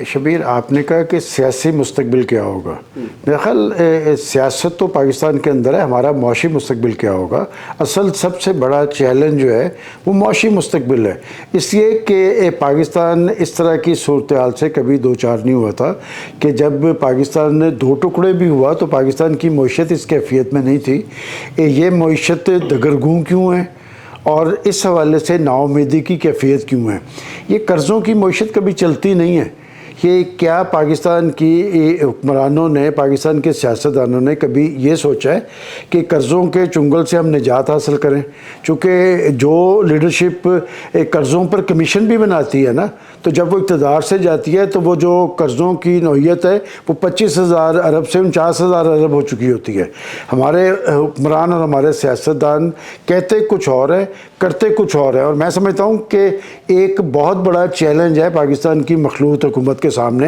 شبیر، آپ نے کہا کہ سیاسی مستقبل کیا ہوگا۔ میرا خیال سیاست تو پاکستان کے اندر ہے، ہمارا معاشی مستقبل کیا ہوگا۔ اصل سب سے بڑا چیلنج جو ہے وہ معاشی مستقبل ہے، اس لیے کہ پاکستان اس طرح کی صورتحال سے کبھی دو چار نہیں ہوا تھا کہ جب پاکستان نے دو ٹکڑے بھی ہوا تو پاکستان کی معیشت اس کیفیت میں نہیں تھی۔ یہ معیشت دگرگوں کیوں ہے اور اس حوالے سے نا امیدی کی کیفیت کیوں ہے؟ یہ قرضوں کی معیشت کبھی چلتی نہیں ہے۔ یہ کیا پاکستان کی حکمرانوں نے، پاکستان کے سیاستدانوں نے کبھی یہ سوچا ہے کہ قرضوں کے چنگل سے ہم نجات حاصل کریں؟ چونکہ جو لیڈرشپ قرضوں پر کمیشن بھی بناتی ہے نا، تو جب وہ اقتدار سے جاتی ہے تو وہ جو قرضوں کی نوعیت ہے وہ 25,000 ارب سے 49,000 ارب ہو چکی ہوتی ہے۔ ہمارے حکمران اور ہمارے سیاستدان کہتے کچھ اور ہے، کرتے کچھ اور ہے، اور میں سمجھتا ہوں کہ ایک بہت بڑا چیلنج ہے پاکستان کی مخلوط حکومت کے سامنے۔